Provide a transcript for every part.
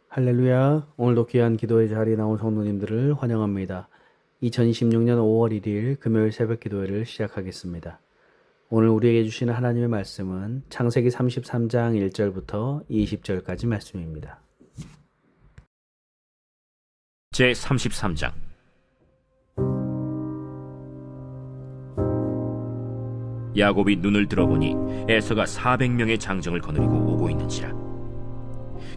할렐루야. 오늘도 귀한 기도의 자리에 나온 성도님들을 환영합니다. 2026년 5월 1일 금요일 새벽 기도회를 시작하겠습니다. 오늘 우리에게 주시는 하나님의 말씀은 창세기 33장 1절부터 20절까지 말씀입니다. 제 33장. 야곱이 눈을 들어보니 에서가 400명의 장정을 거느리고 오고 있는지라.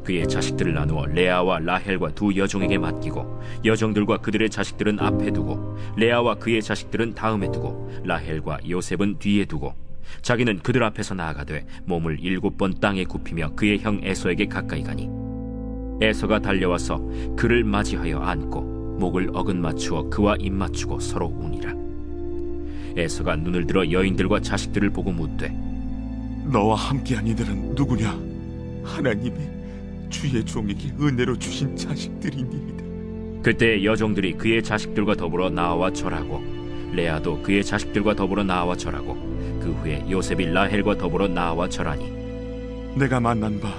그의 자식들을 나누어 레아와 라헬과 두 여종에게 맡기고 여종들과 그들의 자식들은 앞에 두고 레아와 그의 자식들은 다음에 두고 라헬과 요셉은 뒤에 두고 자기는 그들 앞에서 나아가되 몸을 7번 땅에 굽히며 그의 형 에서에게 가까이 가니 에서가 달려와서 그를 맞이하여 안고 목을 어긋맞추어 그와 입맞추고 서로 우니라. 에서가 눈을 들어 여인들과 자식들을 보고 묻되 너와 함께한 이들은 누구냐? 하나님이 주의 종에게 은혜로 주신 자식들이니이다. 그때 여종들이 그의 자식들과 더불어 나와 절하고 레아도 그의 자식들과 더불어 나와 절하고 그 후에 요셉이 라헬과 더불어 나와 절하니 내가 만난 바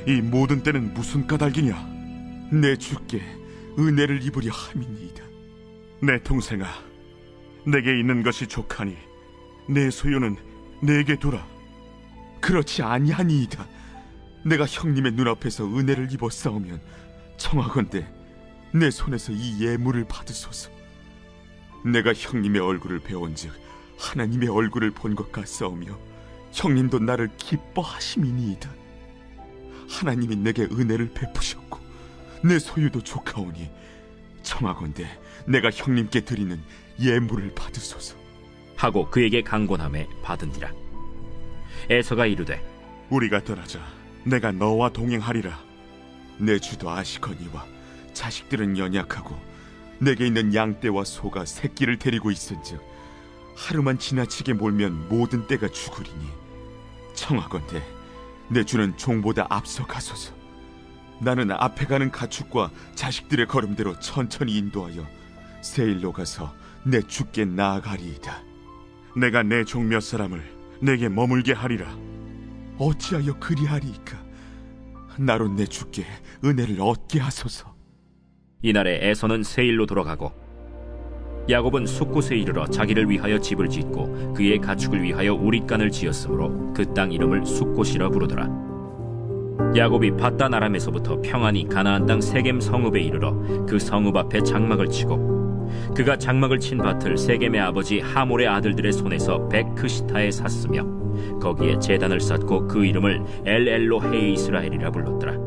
이 모든 때는 무슨 까닭이냐? 내 주께 은혜를 입으려 함이니이다. 내 동생아, 내게 있는 것이 족하니 내 소유는 내게 두라. 그렇지 아니하니이다. 내가 형님의 눈앞에서 은혜를 입어 싸우면 청하건대 내 손에서 이 예물을 받으소서. 내가 형님의 얼굴을 배운즉 하나님의 얼굴을 본 것 같사오며 형님도 나를 기뻐하심이니이다. 하나님이 내게 은혜를 베푸셨고 내 소유도 좋가오니 청하건대 내가 형님께 드리는 예물을 받으소서 하고 그에게 강권함에 받은지라. 에서가 이르되 우리가 떠나자. 내가 너와 동행하리라. 내 주도 아시거니와 자식들은 연약하고 내게 있는 양떼와 소가 새끼를 데리고 있은즉 하루만 지나치게 몰면 모든 떼가 죽으리니 청하건대 내 주는 종보다 앞서 가소서. 나는 앞에 가는 가축과 자식들의 걸음대로 천천히 인도하여 세일로 가서 내 주께 나아가리이다. 내가 내 종 몇 사람을 내게 머물게 하리라. 어찌하여 그리하리이까? 나로 내 주께 은혜를 얻게 하소서. 이날에 에서는 세일로 돌아가고 야곱은 숫곳에 이르러 자기를 위하여 집을 짓고 그의 가축을 위하여 우릿간을 지었으므로 그 땅 이름을 숫곳이라 부르더라. 야곱이 밧단 아람에서부터 평안히 가나안 땅 세겜 성읍에 이르러 그 성읍 앞에 장막을 치고 그가 장막을 친 밭을 세겜의 아버지 하몰의 아들들의 손에서 베크시타에 샀으며 거기에 제단을 쌓고 그 이름을 엘엘로헤 이스라엘이라 불렀더라.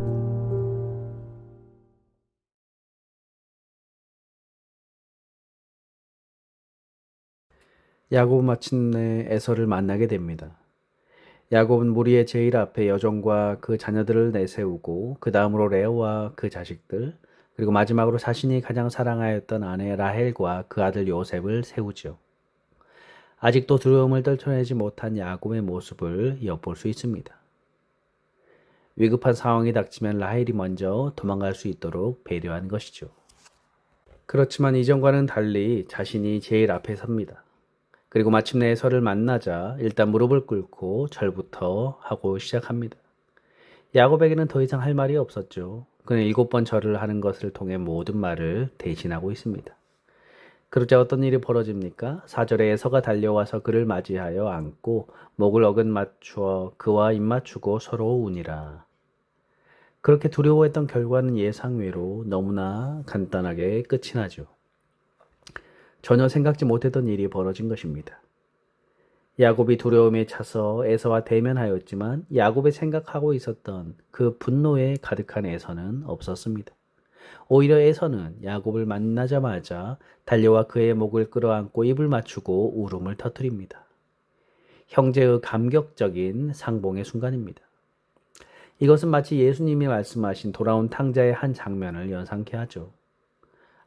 야곱은 마침내 에서를 만나게 됩니다. 야곱은 무리의 제일 앞에 여종과 그 자녀들을 내세우고 그 다음으로 레아와 그 자식들, 그리고 마지막으로 자신이 가장 사랑하였던 아내 라헬과 그 아들 요셉을 세우죠. 아직도 두려움을 떨쳐내지 못한 야곱의 모습을 엿볼 수 있습니다. 위급한 상황이 닥치면 라헬이 먼저 도망갈 수 있도록 배려한 것이죠. 그렇지만 이전과는 달리 자신이 제일 앞에 섭니다. 그리고 마침내 에서를 만나자 일단 무릎을 꿇고 절부터 하고 시작합니다. 야곱에게는 더 이상 할 말이 없었죠. 그는 7번 절을 하는 것을 통해 모든 말을 대신하고 있습니다. 그러자 어떤 일이 벌어집니까? 4절에 에서가 달려와서 그를 맞이하여 안고 목을 어긋맞추어 그와 입맞추고 서로 우니라. 그렇게 두려워했던 결과는 예상외로 너무나 간단하게 끝이 나죠. 전혀 생각지 못했던 일이 벌어진 것입니다. 야곱이 두려움에 차서 에서와 대면하였지만 야곱이 생각하고 있었던 그 분노에 가득한 에서는 없었습니다. 오히려 에서는 야곱을 만나자마자 달려와 그의 목을 끌어안고 입을 맞추고 울음을 터뜨립니다. 형제의 감격적인 상봉의 순간입니다. 이것은 마치 예수님이 말씀하신 돌아온 탕자의 한 장면을 연상케 하죠.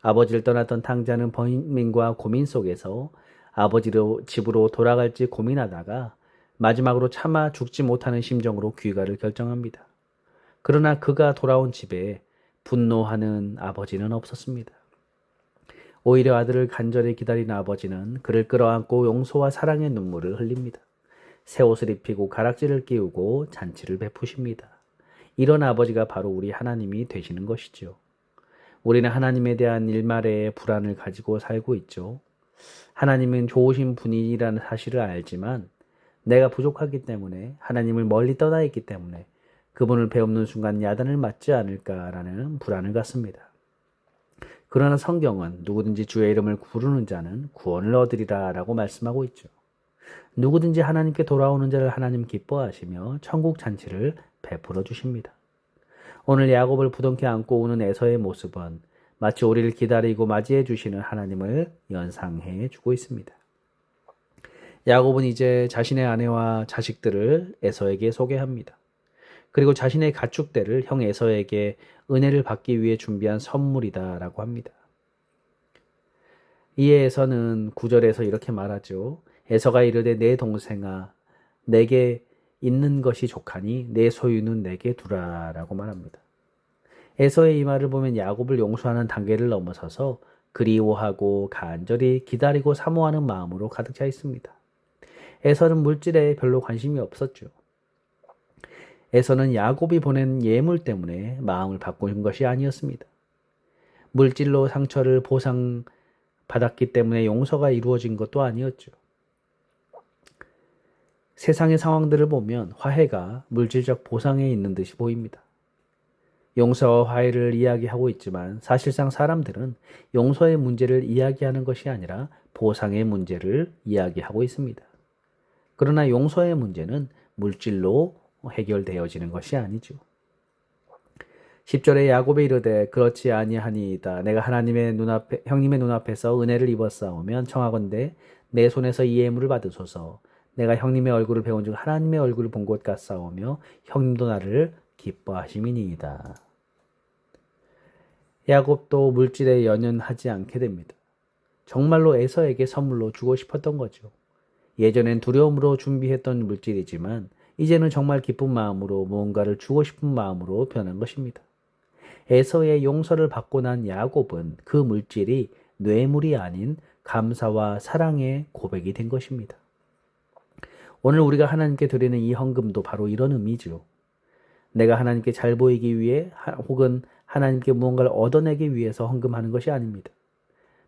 아버지를 떠났던 탕자는 번민과 고민 속에서 아버지로 집으로 돌아갈지 고민하다가 마지막으로 차마 죽지 못하는 심정으로 귀가를 결정합니다. 그러나 그가 돌아온 집에 분노하는 아버지는 없었습니다. 오히려 아들을 간절히 기다리는 아버지는 그를 끌어안고 용서와 사랑의 눈물을 흘립니다. 새 옷을 입히고 가락지를 끼우고 잔치를 베푸십니다. 이런 아버지가 바로 우리 하나님이 되시는 것이죠. 우리는 하나님에 대한 일말의 불안을 가지고 살고 있죠. 하나님은 좋으신 분이라는 사실을 알지만 내가 부족하기 때문에, 하나님을 멀리 떠나 있기 때문에 그분을 배우는 순간 야단을 맞지 않을까라는 불안을 갖습니다. 그러나 성경은 누구든지 주의 이름을 부르는 자는 구원을 얻으리라 라고 말씀하고 있죠. 누구든지 하나님께 돌아오는 자를 하나님 기뻐하시며 천국 잔치를 베풀어 주십니다. 오늘 야곱을 부둥켜 안고 우는 에서의 모습은 마치 우리를 기다리고 맞이해 주시는 하나님을 연상해 주고 있습니다. 야곱은 이제 자신의 아내와 자식들을 에서에게 소개합니다. 그리고 자신의 가축대를 형 에서에게 은혜를 받기 위해 준비한 선물이다 라고 합니다. 이에 에서는 9절에서 이렇게 말하죠. 에서가 이르되 내 동생아, 내게 있는 것이 족하니 내 소유는 내게 두라 라고 말합니다. 에서의 이 말을 보면 야곱을 용서하는 단계를 넘어서서 그리워하고 간절히 기다리고 사모하는 마음으로 가득 차 있습니다. 에서는 물질에 별로 관심이 없었죠. 에서는 야곱이 보낸 예물 때문에 마음을 바꾼 것이 아니었습니다. 물질로 상처를 보상받았기 때문에 용서가 이루어진 것도 아니었죠. 세상의 상황들을 보면 화해가 물질적 보상에 있는 듯이 보입니다. 용서와 화해를 이야기하고 있지만 사실상 사람들은 용서의 문제를 이야기하는 것이 아니라 보상의 문제를 이야기하고 있습니다. 그러나 용서의 문제는 물질로 해결되어지는 것이 아니죠. 10절에 야곱이 이르되 그렇지 아니하니이다. 내가 형님의 눈앞에서 은혜를 입었사오면 청하건대 내 손에서 이 예물을 받으소서. 내가 형님의 얼굴을 배운 즉 하나님의 얼굴을 본 것 같사오며 형님도 나를 기뻐하심이니이다. 야곱도 물질에 연연하지 않게 됩니다. 정말로 에서에게 선물로 주고 싶었던 거죠. 예전엔 두려움으로 준비했던 물질이지만 이제는 정말 기쁜 마음으로 무언가를 주고 싶은 마음으로 변한 것입니다. 에서의 용서를 받고 난 야곱은 그 물질이 뇌물이 아닌 감사와 사랑의 고백이 된 것입니다. 오늘 우리가 하나님께 드리는 이 헌금도 바로 이런 의미죠. 내가 하나님께 잘 보이기 위해 혹은 하나님께 무언가를 얻어내기 위해서 헌금하는 것이 아닙니다.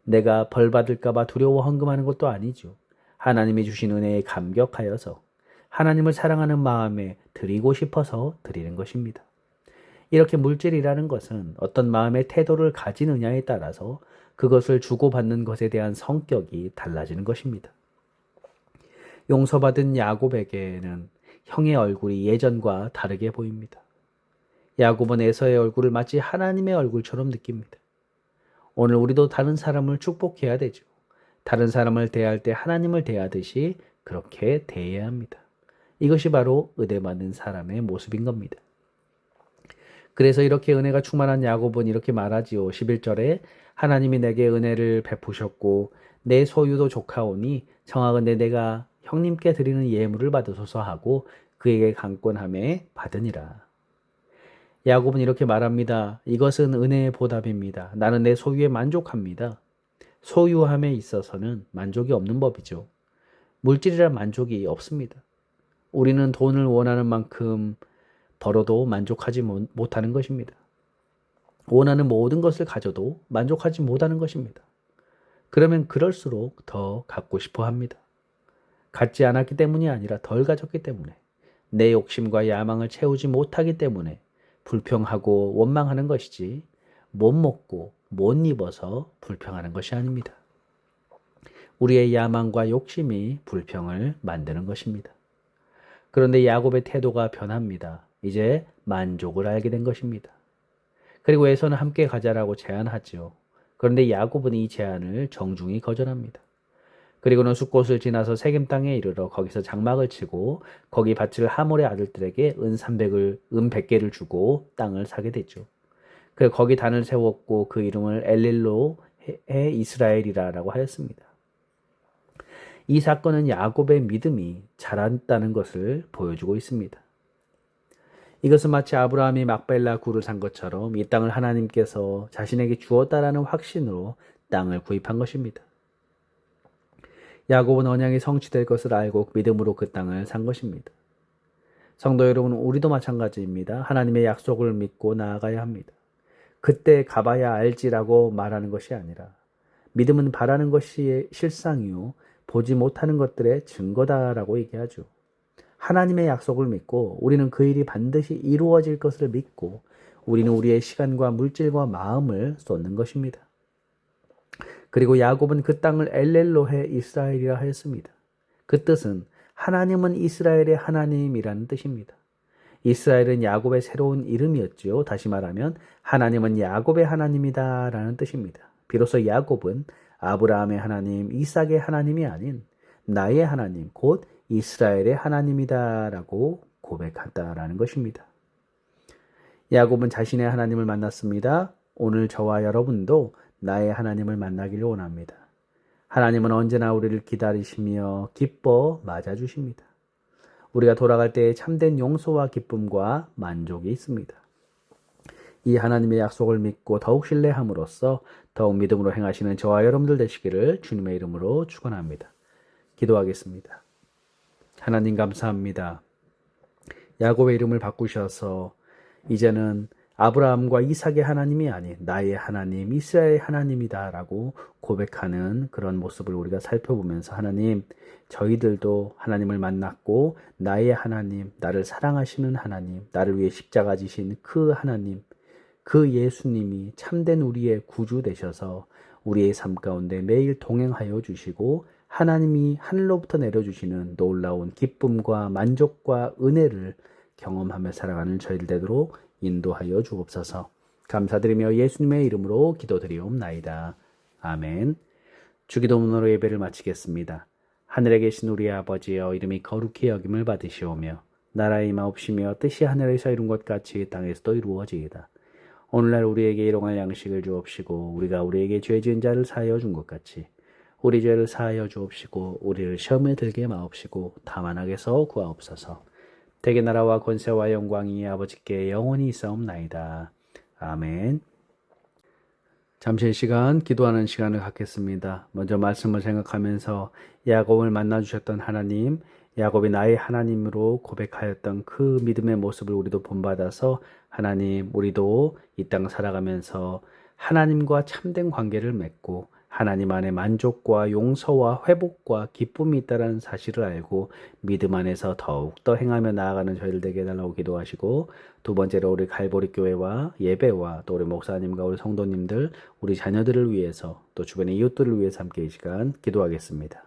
내가 벌 받을까 봐 두려워 헌금하는 것도 아니죠. 하나님이 주신 은혜에 감격하여서 하나님을 사랑하는 마음에 드리고 싶어서 드리는 것입니다. 이렇게 물질이라는 것은 어떤 마음의 태도를 가지느냐에 따라서 그것을 주고받는 것에 대한 성격이 달라지는 것입니다. 용서받은 야곱에게는 형의 얼굴이 예전과 다르게 보입니다. 야곱은 에서의 얼굴을 마치 하나님의 얼굴처럼 느낍니다. 오늘 우리도 다른 사람을 축복해야 되죠. 다른 사람을 대할 때 하나님을 대하듯이 그렇게 대해야 합니다. 이것이 바로 은혜 받는 사람의 모습인 겁니다. 그래서 이렇게 은혜가 충만한 야곱은 이렇게 말하지요. 11절에 하나님이 내게 은혜를 베푸셨고 내 소유도 족하오니 청하건대 내가 형님께 드리는 예물을 받으소서 하고 그에게 강권함에 받으니라. 야곱은 이렇게 말합니다. 이것은 은혜의 보답입니다. 나는 내 소유에 만족합니다. 소유함에 있어서는 만족이 없는 법이죠. 물질이란 만족이 없습니다. 우리는 돈을 원하는 만큼 벌어도 만족하지 못하는 것입니다. 원하는 모든 것을 가져도 만족하지 못하는 것입니다. 그러면 그럴수록 더 갖고 싶어 합니다. 갖지 않았기 때문이 아니라 덜 가졌기 때문에, 내 욕심과 야망을 채우지 못하기 때문에 불평하고 원망하는 것이지 못 먹고 못 입어서 불평하는 것이 아닙니다. 우리의 야망과 욕심이 불평을 만드는 것입니다. 그런데 야곱의 태도가 변합니다. 이제 만족을 알게 된 것입니다. 그리고 에서는 함께 가자라고 제안하죠. 그런데 야곱은 이 제안을 정중히 거절합니다. 그리고는 숫곳을 지나서 세겜 땅에 이르러 거기서 장막을 치고 거기 바칠 하몰의 아들들에게 은 100개를 주고 땅을 사게 됐죠. 그리고 거기 단을 세웠고 그 이름을 엘릴로해 이스라엘이라고 하였습니다. 이 사건은 야곱의 믿음이 자랐다는 것을 보여주고 있습니다. 이것은 마치 아브라함이 막벨라 굴을 산 것처럼 이 땅을 하나님께서 자신에게 주었다라는 확신으로 땅을 구입한 것입니다. 야곱은 언약이 성취될 것을 알고 믿음으로 그 땅을 산 것입니다. 성도 여러분, 우리도 마찬가지입니다. 하나님의 약속을 믿고 나아가야 합니다. 그때 가봐야 알지라고 말하는 것이 아니라 믿음은 바라는 것이 실상이요 보지 못하는 것들의 증거다라고 얘기하죠. 하나님의 약속을 믿고 우리는 그 일이 반드시 이루어질 것을 믿고 우리는 우리의 시간과 물질과 마음을 쏟는 것입니다. 그리고 야곱은 그 땅을 엘렐로헤 이스라엘이라 하였습니다. 그 뜻은 하나님은 이스라엘의 하나님이라는 뜻입니다. 이스라엘은 야곱의 새로운 이름이었지요. 다시 말하면 하나님은 야곱의 하나님이다 라는 뜻입니다. 비로소 야곱은 아브라함의 하나님, 이삭의 하나님이 아닌 나의 하나님, 곧 이스라엘의 하나님이다 라고 고백한다라는 것입니다. 야곱은 자신의 하나님을 만났습니다. 오늘 저와 여러분도 나의 하나님을 만나기를 원합니다. 하나님은 언제나 우리를 기다리시며 기뻐 맞아주십니다. 우리가 돌아갈 때에 참된 용서와 기쁨과 만족이 있습니다. 이 하나님의 약속을 믿고 더욱 신뢰함으로써 더욱 믿음으로 행하시는 저와 여러분들 되시기를 주님의 이름으로 축원합니다. 기도하겠습니다. 하나님 감사합니다. 야곱의 이름을 바꾸셔서 이제는 아브라함과 이삭의 하나님이 아닌 나의 하나님, 이스라엘의 하나님이다 라고 고백하는 그런 모습을 우리가 살펴보면서 하나님, 저희들도 하나님을 만났고 나의 하나님, 나를 사랑하시는 하나님, 나를 위해 십자가 지신 그 하나님, 그 예수님이 참된 우리의 구주 되셔서 우리의 삶 가운데 매일 동행하여 주시고 하나님이 하늘로부터 내려주시는 놀라운 기쁨과 만족과 은혜를 경험하며 살아가는 저희들 되도록 인도하여 주옵소서. 감사드리며 예수님의 이름으로 기도드리옵나이다. 아멘. 주기도문으로 예배를 마치겠습니다. 하늘에 계신 우리 아버지여, 이름이 거룩히 여김을 받으시오며 나라의 임하옵시며 뜻이 하늘에서 이룬 것 같이 땅에서도 이루어지이다. 오늘날 우리에게 일용할 양식을 주옵시고 우리가 우리에게 죄 지은 자를 사하여 준 것 같이 우리 죄를 사하여 주옵시고 우리를 시험에 들게 마옵시고 다만 악에서 구하옵소서. 대개 나라와 권세와 영광이 아버지께 영원히 있사옵나이다. 아멘. 잠시 시간 기도하는 시간을 갖겠습니다. 먼저 말씀을 생각하면서 야곱을 만나주셨던 하나님, 야곱이 나의 하나님으로 고백하였던 그 믿음의 모습을 우리도 본받아서 하나님, 우리도 이 땅 살아가면서 하나님과 참된 관계를 맺고 하나님 안에 만족과 용서와 회복과 기쁨이 있다는 사실을 알고 믿음 안에서 더욱더 행하며 나아가는 저희들 되게 해달라고 기도하시고, 두 번째로 우리 갈보리 교회와 예배와 또 우리 목사님과 우리 성도님들, 우리 자녀들을 위해서 또 주변의 이웃들을 위해서 함께 이 시간 기도하겠습니다.